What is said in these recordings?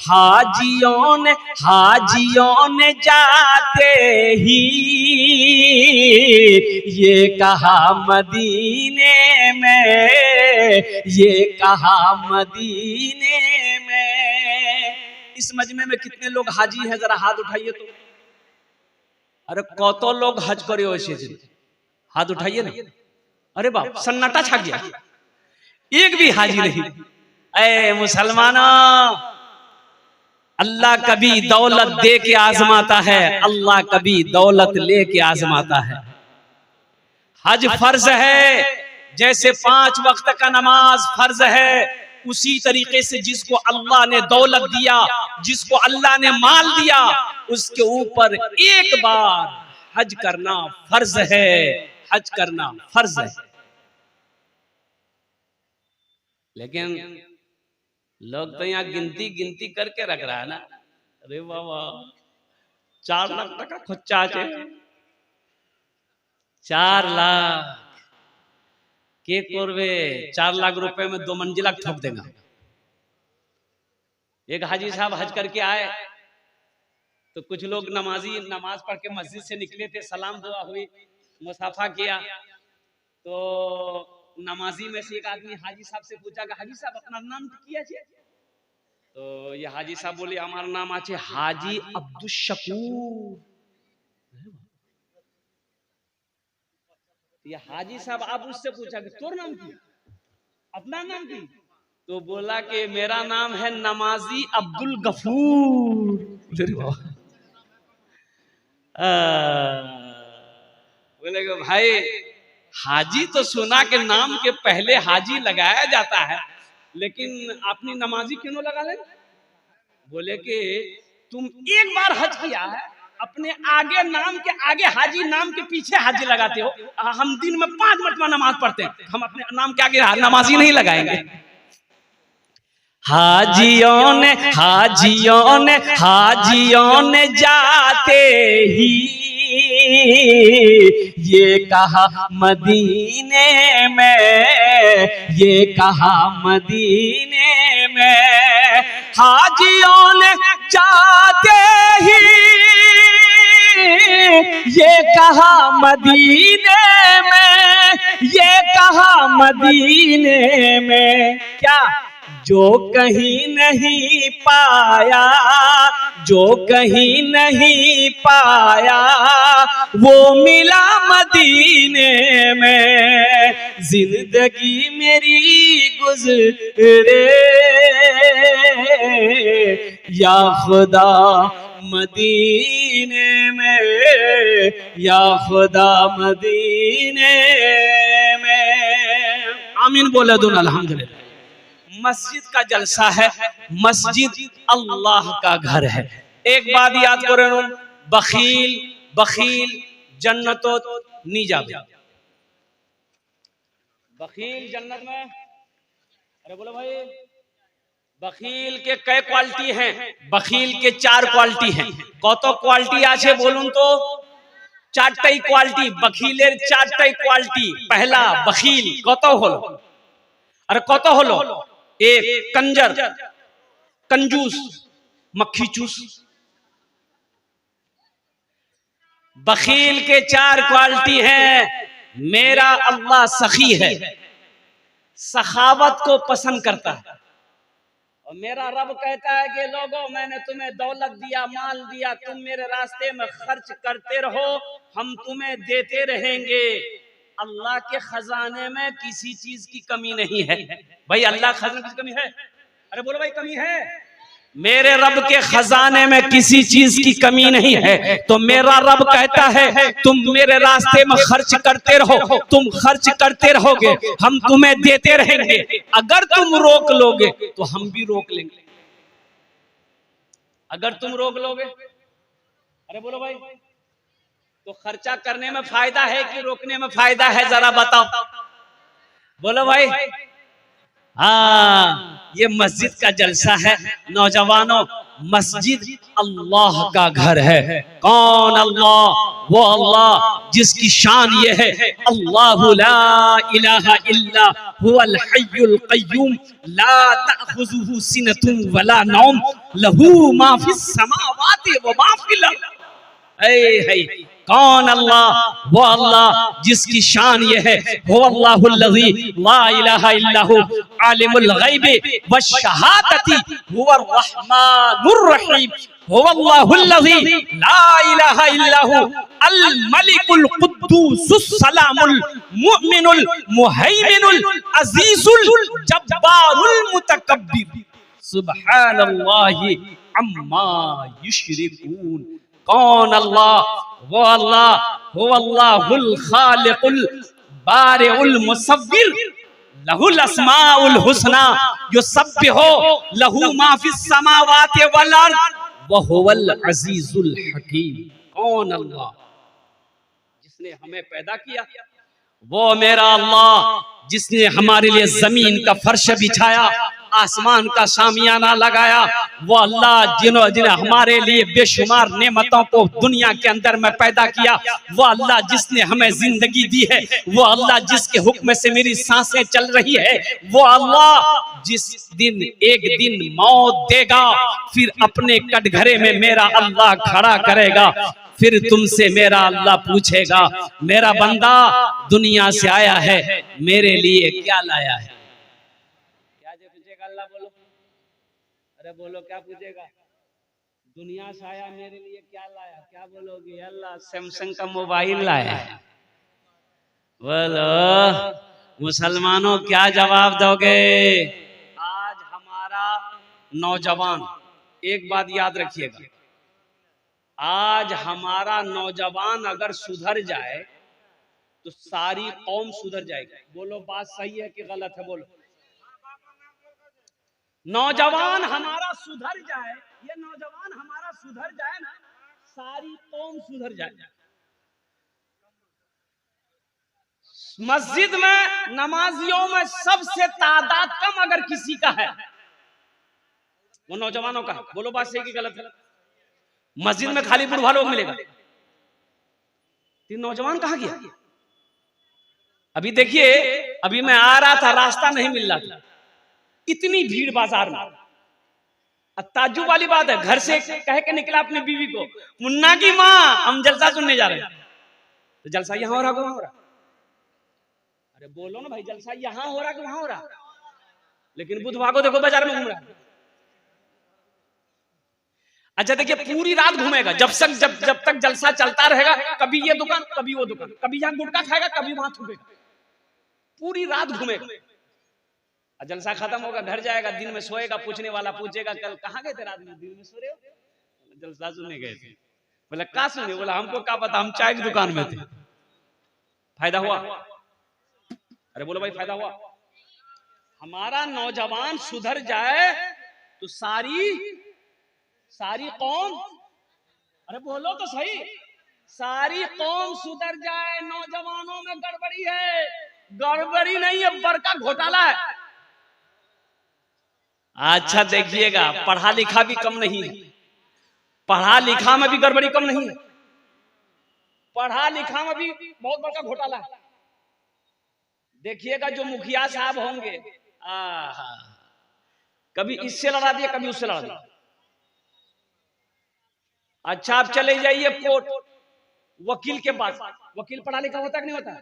हाजियों ने जाते ही ये कहा मदीने में, ये कहा मदीने में। इस मजमे में कितने लोग हाजी हैं, जरा हाथ उठाइए तो। अरे कत लोग हज करे एसेछेन, हाथ उठाइए ना। अरे बाप, सन्नाटा छा गया, एक भी हाजी नहीं। ऐ मुसलमानों, अल्लाह कभी दौलत दे के आजमाता है, अल्लाह कभी दौलत ले के आजमाता है। हज फर्ज है, जैसे 5 वक्त का नमाज फर्ज है, उसी तरीके से जिसको अल्लाह ने दौलत दिया, जिसको अल्लाह ने माल दिया, उसके ऊपर एक बार हज करना फर्ज है, हज करना फर्ज है। लेकिन लोग तो यहाँ गिनती करके रख रहा है ना। अरे बाबा, 4 लाख टका खर्चा है, 4 लाख के करवे, 4 लाख रुपए में 2 मंजिला ठोक देगा। एक हाजी साहब हज करके आए तो कुछ लोग नमाज पढ़ के मस्जिद से निकले थे, सलाम दुआ हुई, मुसाफा किया, तो नमाजी में से एक आदमी हाजी साहब से पूछा कि हाजी साहब अपना नाम किया छे? तो ये हाजी साहब बोले हमारा नाम आछे हाजी अब्दुल शकूर। ये हाजी साहब आप उससे पूछा कि तोर नाम की, अपना नाम की? तो बोला कि मेरा नाम है नमाजी अब्दुल गफूर। बोले कि भाई, हाजी तो सुना के नाम के पहले हाजी लगाया जाता है, लेकिन अपनी नमाजी क्यों लगा ले? बोले कि तुम एक बार हज किया है, अपने आगे नाम के आगे हाजी, नाम के पीछे हाजी लगाते हो। हम दिन में 5 मरतबा नमाज पढ़ते हैं, हम अपने नाम के आगे नमाजी नहीं लगाएंगे। हाजियों ने जाते ही ये कहा मदीने में, ये कहा मदीने में। हाजियों ने जाते ही ये कहा मदीने में, ये कहा मदीने में। क्या जो कहीं नहीं पाया, जो कहीं नहीं पाया, वो मिला मदीने में। जिंदगी मेरी गुजरे या खुदा मदीने में, या खुदा मदीने में। आमीन बोले दून अल्हम्दुलिल्लाह। मस्जिद का जलसा है, मस्जिद अल्लाह का घर है। एक बात याद करो, बखील जन्नतो नहीं जाते। बखील जन्नत में, अरे बोलो भाई, बखील के कई क्वालिटी हैं? बखील के 4 क्वालिटी हैं। कत क्वालिटी आछे बोलून तो? 4टाई क्वालिटी, बखीलेर 4टाई क्वालिटी। पहला बखील कत हलो? अरे कत हलो? 1 कंजर, कंजूस, मक्खी चूस। बखील के 4 क्वालिटी हैं। मेरा अल्लाह सखी है, सखावत को पसंद करता है। और मेरा रब कहता है कि लोगों, मैंने तुम्हें दौलत दिया, माल दिया, तुम मेरे रास्ते में खर्च करते रहो, हम तुम्हें देते रहेंगे। अल्लाह के खजाने में किसी चीज की कमी नहीं है। भाई अल्लाह के खजाने की कमी है? अरे बोलो भाई, कमी है? मेरे रब के खजाने में किसी चीज की कमी नहीं है। तो मेरा रब कहता है तुम मेरे रास्ते में खर्च करते रहो, तुम खर्च करते रहोगे, हम तुम्हें देते रहेंगे। अगर तुम रोक लोगे तो हम भी रोक लेंगे। अगर तुम रोक लोगे, अरे बोलो भाई, तो खर्चा करने में फायदा है कि रोकने में फायदा है? जरा बताओ, बोलो भाई। हाँ, ये मस्जिद का जलसा है। नौजवानों, मस्जिद अल्लाह का घर है। कौन अल्लाह? वो अल्लाह जिसकी शान ये है, अल्लाहु ला इलाहा इल्ला हुवल हय्युल क़य्यूम ला तअख़ुज़ुहु सिनतुन वला नौम लहू मा फिस समावाति व मा फिल अर्द। है कौन अल्लाह? वो अल्लाह जिसकी शान ये है, हुवल्लाहुल्लज़ी ला इलाहा इल्लहु आलिमुल ग़ैबि वश्शहादति हुवर रहमानुर रहीम हुवल्लाहुल्लज़ी ला इलाहा इल्लहु अल मलिकुल कुद्दूसुस सलामुल मुमिनुल मुहैमिनुल अज़ीज़ुल जब्बारुल मुतकब्बिर सुब्हानल्लाहि अम्मा युश्रिकून। कौन अल्लाह? वो अल्लाह हुवल्लाहुल खालिकुल बारिउल मुसव्विर लहुल अस्माउल हुस्ना युसब्बिहु लहू मा फिस समावाति वल अर्द व हुवल अजीजुल हकीम। कौन अल्लाह? जिसने हमें पैदा किया, वो मेरा अल्लाह जिसने हमारे लिए जमीन का फर्श बिछाया, आसमान का शामियाना लगाया, वो अल्लाह जिन्होंने हमारे लिए बेशुमार नेमतों को दुनिया के अंदर में पैदा किया, वो अल्लाह जिसने हमें जिंदगी दी है, वो अल्लाह जिसके हुक्म से मेरी सांसें चल रही है, वो अल्लाह जिस दिन एक दिन मौत देगा, फिर अपने कटघरे में मेरा अल्लाह खड़ा करेगा, फिर तुमसे मेरा अल्लाह पूछेगा, मेरा बंदा दुनिया से आया है, मेरे लिए क्या लाया है? क्या जो पूछेगा अल्लाह? बोलो, अरे बोलो, क्या पूछेगा? दुनिया से आया, मेरे लिए क्या लाया? क्या बोलोगे? अल्लाह सैमसंग का मोबाइल लाया है। बोलो मुसलमानों, क्या जवाब दोगे? आज हमारा नौजवान, एक बात याद रखिएगा, आज हमारा नौजवान अगर सुधर जाए तो सारी कौम सुधर जाएगी। बोलो बात सही है कि गलत है? बोलो। नौजवान हमारा सुधर जाए, ये नौजवान हमारा सुधर जाए ना, सारी कौम सुधर जाए। मस्जिद में नमाजियों में सबसे तादाद कम अगर किसी का है, वो नौजवानों का है। बोलो बात सही कि गलत है? मस्जिद में खाली बुढ़वा लोग मिलेगा, तीन नौजवान कहां गया? अभी देखिए, अभी मैं आ रहा था, रास्ता नहीं मिल रहा था, इतनी भीड़ बाजार में। ताज्जुब वाली बात है, घर से कह के निकला अपनी बीवी को, मुन्ना की माँ हम जलसा सुनने जा रहे हैं। तो जलसा यहां हो रहा, वहां हो रहा? अरे बोलो ना भाई, जलसा यहां हो रहा कि वहां हो रहा? लेकिन बुधवार को देखो बाजार में घूम रहा है। अच्छा देखिए, पूरी रात घूमेगा, जब तक जलसा चलता रहेगा, कभी ये दुकान कभी वो दुकान, कभी यहाँ गुटखा खाएगा कभी वहां थूकेगा, पूरी रात घूमेगा। जलसा खत्म होगा, घर जाएगा, दिन में सोएगा, पूछने वाला पूछेगा कल कहाँ गए थे रात में? दिन में सो रहे हो? जलसा सुनने गए थे। बोला क्या सुने? बोला हमको क्या पता, हम चाय की दुकान में थे। फायदा हुआ? अरे बोलो भाई, फायदा हुआ? हमारा नौजवान सुधर जाए तो सारी कौम, अरे बोलो तो सही, सारी कौम सुधर जाए। नौजवानों में गड़बड़ी है, गड़बड़ी नहीं है, बड़का घोटाला है। अच्छा देखिएगा, पढ़ा लिखा भी कम नहीं है, पढ़ा लिखा में भी गड़बड़ी कम नहीं है, पढ़ा लिखा में भी बहुत बड़ा घोटाला है। देखिएगा जो मुखिया साहब होंगे, कभी इससे लड़ा दिया कभी उससे लड़ा दिया। अच्छा आप चले जाइए कोर्ट, वकील के पास, वकील पढ़ा लिखा होता है कि नहीं होता?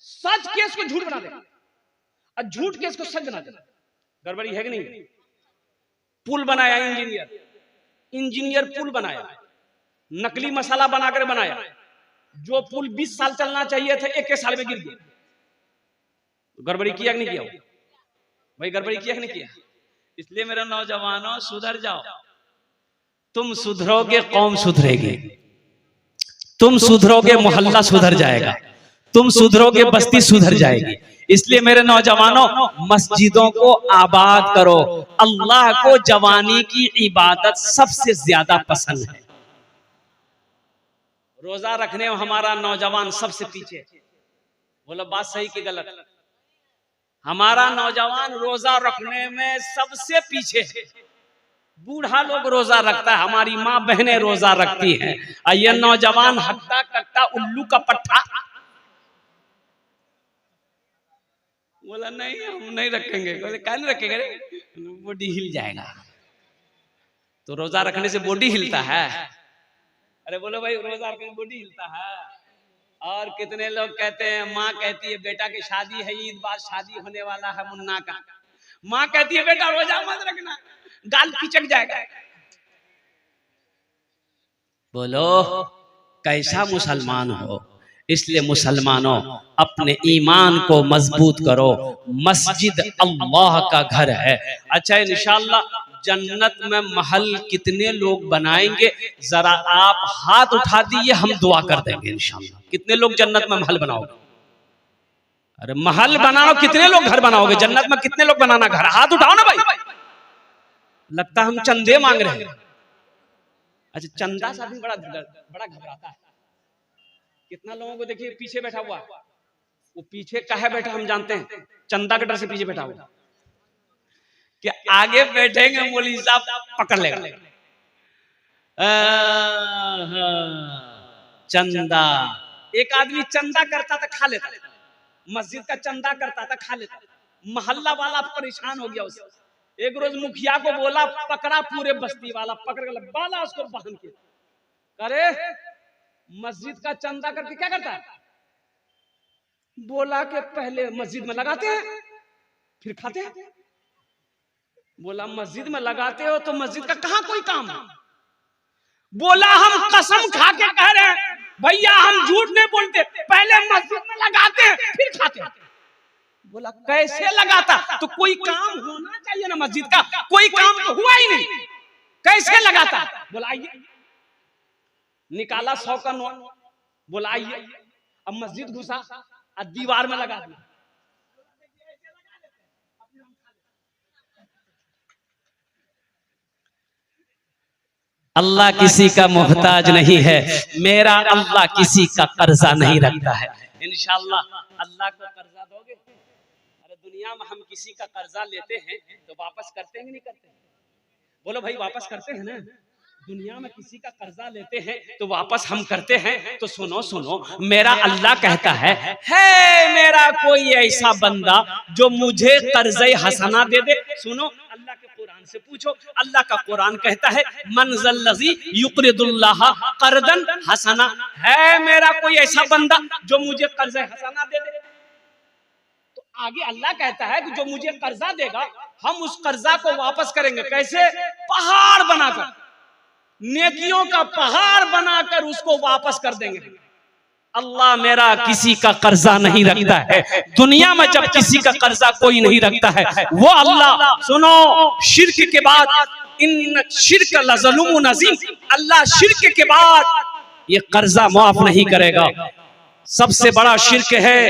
सच केस को झूठ बना देगा और झूठ केस को सच बना देगा। गड़बड़ी है कि नहीं? पुल बनाया इंजीनियर पुल बनाया, नकली मसाला बनाकर बनाया, जो पुल 20 साल चलना चाहिए थे 1 साल में गिर गया। गड़बड़ी किया कि नहीं किया? भाई गड़बड़ी किया कि नहीं किया? इसलिए मेरे नौजवानों, सुधर जाओ। तुम सुधरोगे कौम सुधरेगी, तुम सुधरोगे मोहल्ला सुधर जाएगा, तुम सुधरोगे बस्ती सुधर जाएगी। इसलिए मेरे नौजवानों, मस्जिदों को आबाद करो। अल्लाह को जवानी की इबादत सबसे ज्यादा पसंद है। रोजा रखने में हमारा नौजवान सबसे पीछे। बोलो बात सही कि गलत? हमारा नौजवान रोजा रखने में सबसे पीछे है। बूढ़ा लोग रोजा रखता है, हमारी माँ बहनें रोजा रखती हैं, और ये नौजवान हट्टा कट्टा उल्लू का पट्टा बोला नहीं हम नहीं रखेंगे। बोले क्या नहीं रखेंगे, बॉडी हिल जाएगा। तो रोजा रखने से बॉडी हिलता है? अरे बोलो भाई, रोजा रखने से बॉडी हिलता है? और कितने लोग कहते हैं, माँ कहती है बेटा की शादी है, ईद बाद शादी होने वाला है मुन्ना का, माँ कहती है बेटा रोजा मत रखना, गाल पिचक जाएगा। बोलो कैसा मुसलमान हो? इसलिए मुसलमानों अपने ईमान को मजबूत करो। मस्जिद अल्लाह का घर है। अच्छा इंशाअल्लाह जन्नत में महल कितने लोग बनाएंगे, जरा आप हाथ उठा दीजिए, हम दुआ कर देंगे इंशाअल्लाह। कितने लोग जन्नत में महल बनाओगे? अरे महल बनाओ, कितने लोग घर बनाओगे जन्नत में? कितने लोग बनाना घर? हाथ उठाओ ना भाई। लगता हम चंदे मांग रहे हैं। अच्छा चंदा सा भी बड़ा घबराता है। कितना लोगों को देखिए पीछे बैठा हुआ, वो पीछे काहे बैठा हम जानते हैं, चंदा के डर से पीछे बैठा हुआ कि आगे बैठेंगे मौलवी साहब पकड़ लेगा। चंदा, एक आदमी चंदा करता था खा लेता, मस्जिद का चंदा करता था खा लेता, मोहल्ला वाला परेशान हो गया उससे। एक रोज मुखिया को बोला, पकड़ा पूरे बस्ती वाला पकड़ के बाला उसको बांध के, अरे मस्जिद का चंदा करके क्या करता है? बोला कि पहले मस्जिद में लगाते हैं फिर खाते हैं। बोला मस्जिद में लगाते हो तो मस्जिद का कहां कोई काम है? बोला हम कसम खा के कह रहे हैं भैया, हम झूठ नहीं बोलते, पहले मस्जिद में लगाते हैं फिर खाते हैं। बोला कैसे लगाता? तो कोई काम होना चाहिए ना मस्जिद का, कोई काम तो हुआ ही नहीं, कैसे लगाता? बोला आइए, निकाला 100 का नोट, बोला आइए, अब मस्जिद घुसा और दीवार में लगा दिया। अल्लाह किसी का मोहताज नहीं है, मेरा अल्लाह किसी का कर्जा नहीं रखता है। इंशाअल्लाह अल्लाह को कर्जा दोगे? अरे दुनिया में हम किसी का कर्जा लेते हैं तो वापस करते हैं कि नहीं करते? बोलो भाई वापस करते हैं ना? दुनिया में किसी का कर्जा लेते हैं तो वापस हम करते हैं। तो सुनो सुनो, मेरा अल्लाह कहता है मेरा कोई ऐसा बंदा जो मुझे कर्ज़े हसना दे दे। सुनो अल्लाह के कुरान से पूछो, अल्लाह का कुरान कहता है मनज़ल्लज़ी युक़रिदुल्लाह क़र्ज़न हसना, है मेरा कोई ऐसा बंदा जो मुझे कर्ज़े हसना दे दे। तो आगे अल्लाह कहता है कि जो मुझे कर्जा देगा हम उस कर्जा को वापस करेंगे। कैसे? पहाड़ बनाकर, नेकियों का पहाड़ बनाकर उसको वापस कर देंगे। अल्लाह मेरा किसी का कर्जा नहीं रखता है। दुनिया में जब किसी का कर्जा कोई नहीं रखता है वो अल्लाह, सुनो शिर्क के बाद इन शिर्क लज़लुमुन अज़ीम, अल्लाह शिर्क के बाद ये कर्जा माफ नहीं करेगा। सबसे बड़ा शिर्क है,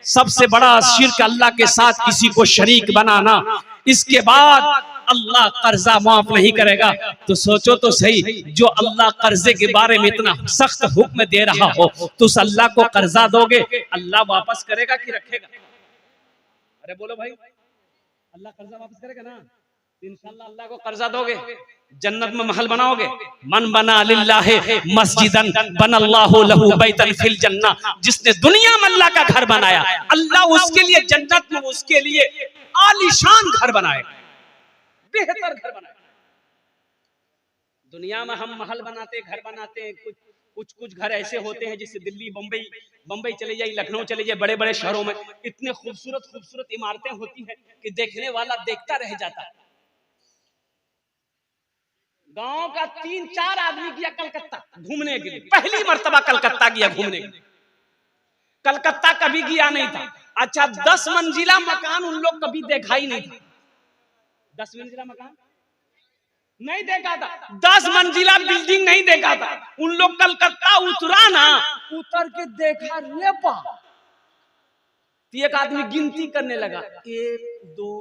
सबसे बड़ा शिर्क अल्लाह के साथ किसी को शरीक बनाना। इसके बाद अल्लाह कर्जा माफ नहीं करेगा। तो सोचो तो सही, जो अल्लाह कर्जे के बारे में इतना सख्त हुक्म दे रहा हो तो उस अल्लाह को कर्जा दोगे, अल्लाह वापस करेगा कि रखेगा? अरे बोलो भाई, अल्लाह कर्जा वापस करेगा ना? इंशाअल्लाह अल्लाह को कर्जा दोगे, जन्नत में महल बनाओगे। मन बना लिल्लाहि मस्जिदन बनल्लाहु लहू बैतन फिल जन्ना, जिसने दुनिया में अल्लाह का घर बनाया, अल्लाह उसके लिए जन्नत में उसके लिए आलीशान घर बनाएगा, बेहतर घर बनाएगा। दुनिया में हम महल बनाते, घर बनाते हैं, कुछ घर ऐसे होते हैं जिससे दिल्ली बम्बई चले जाइए, लखनऊ चले जाइए, बड़े बड़े शहरों में इतने खूबसूरत खूबसूरत इमारतें होती हैं कि देखने वाला देखता रह जाता है। गांव का 3-4 आदमी गया कलकत्ता घूमने के लिए, पहली मर्तबा कलकत्ता गया घूमने के लिए। कलकत्ता कभी गया नहीं था। अच्छा 10 मंजिला मकान उन लोग कभी देखा ही नहीं था। 10 मंजिला मकान नहीं देखा था, 10 मंजिला बिल्डिंग नहीं देखा था। उन लोग कलकत्ता उतरा ना, उतर के देखा रे बा, एक आदमी गिनती करने लगा, 1 2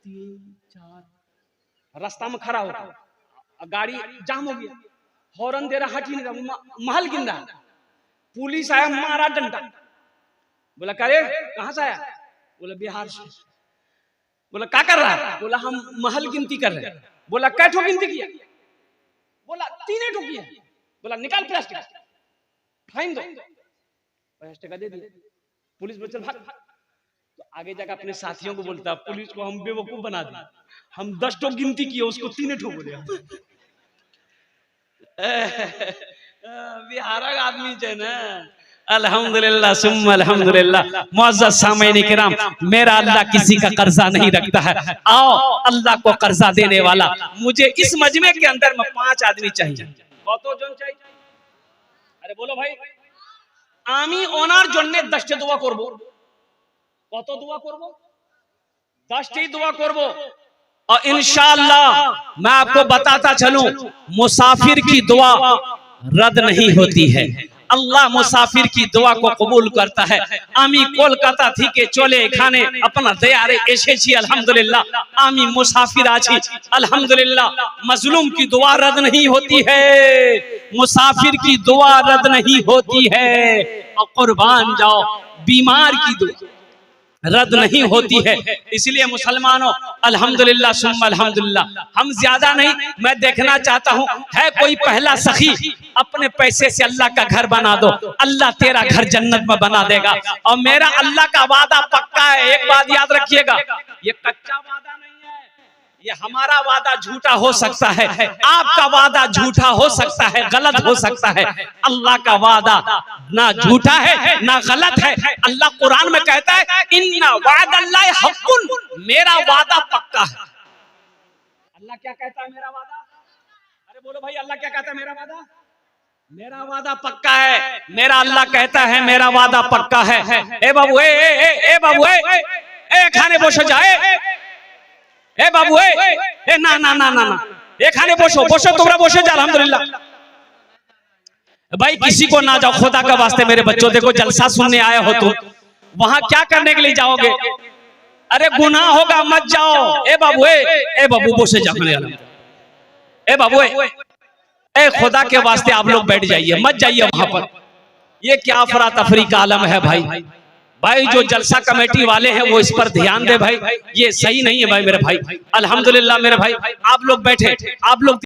3 4, रास्ता में खड़ा होता, गाड़ी जाम हो गया, हॉर्न दे रहा, हट ही नहीं रहा, महल गिन रहा। पुलिस आया, मारा डंडा, बोला करे कहां से आया? बोला बिहार से। बोला क्या कर रहा है? बोला हम महल गिनती कर रहे हैं। बोला कै ठो गिनती किया? बोला 3 ठो किया। बोला निकाल प्लास्टिक, फाइन दो। 50 टका दे दिया। पुलिस बोले चल भाग। तो आगे जाकर अपने साथियों को बोलता, पुलिस को हम बेवकूफ बना दिए, हम 10 ठो गिनती किए, उसको 3 ठो बोले। बिहार का आदमी है ना। अल्हम्दुलिल्लाह सुम्मा अल्हम्दुलिल्लाह। मुअज़्ज़ज़ सामईन किराम, मेरा अल्लाह किसी का कर्जा नहीं रखता है। आओ अल्लाह को कर्जा देने वाला, मुझे इस मजमे के अंदर में 5 आदमी चाहिए। कत जन चाहिए? अरे बोलो भाई। आमी ओनार जन्ने 10 दुआ करब। कत दुआ करब? 10 दुआ करब। और इंशाअल्लाह मैं आपको बताता चलूं, मुसाफिर की दुआ रद्द नहीं होती है। अल्लाह मुसाफिर की दुआ को कबूल करता है। आमी कोलकाता थी के चले खाने अपना दयारे एसेছি अल्हम्दुलिल्लाह। आमी मुसाफिर आছি अल्हम्दुलिल्लाह। मजलूम की दुआ रद्द नहीं होती है, मुसाफिर की दुआ रद्द नहीं होती है। और कुर्बान जाओ, बीमार की दुआ रद्द नहीं होती है। इसलिए मुसलमानों अल्हम्दुलिल्लाह सुम्मा अल्हम्दुलिल्लाह। हम ज्यादा नहीं, मैं देखना चाहता हूँ है कोई पहला सखी, अपने पैसे से अल्लाह का घर बना दो, अल्लाह तेरा घर जन्नत में बना देगा। और मेरा अल्लाह का वादा पक्का है। एक बात याद रखिएगा, ये कच्चा वादा नहीं है, ये हमारा वादा झूठा हो सकता है, आपका वादा झूठा हो सकता है, गलत हो सकता है। अल्लाह का वादा ना झूठा है ना गलत है। अल्लाह कुरान में कहता है इन्ना वादल्लाहि हक़्क़ुन, मेरा वादा पक्का है। अल्लाह क्या कहता है? मेरा वादा। अरे बोलो भाई, अल्लाह क्या कहता है? मेरा वादा, मेरा वादा पक्का है। मेरा अल्लाह कहता है मेरा वादा पक्का है। ए बाबू, ए बाबू, ए खाने बसो जाए, ए बाबू, ए ना ना ना ना ना, एखाने बसो बसो, তোমরা বসে যাও। अल्हम्दुलिल्लाह भाई, किसी को ना जाओ, खुदा का वास्ते मेरे बच्चों, देखो जलसा सुनने आए हो तुम, वहां क्या करने के लिए जाओगे? अरे गुनाह होगा, मत जाओ। ए बाबू, ए बाबू बसे जाओ। ए बाबू, ए खुदा के वास्ते आप लोग बैठ जाइए, मत जाइए वहां पर। ये क्या अफरा तफरी का आलम है भाई। भाई जो जलसा कमेटी वाले हैं वो इस पर ध्यान दे भाई, ये सही नहीं है भाई मेरे भाई। अल्हम्दुलिल्लाह मेरे भाई, आप लोग बैठे, आप लोग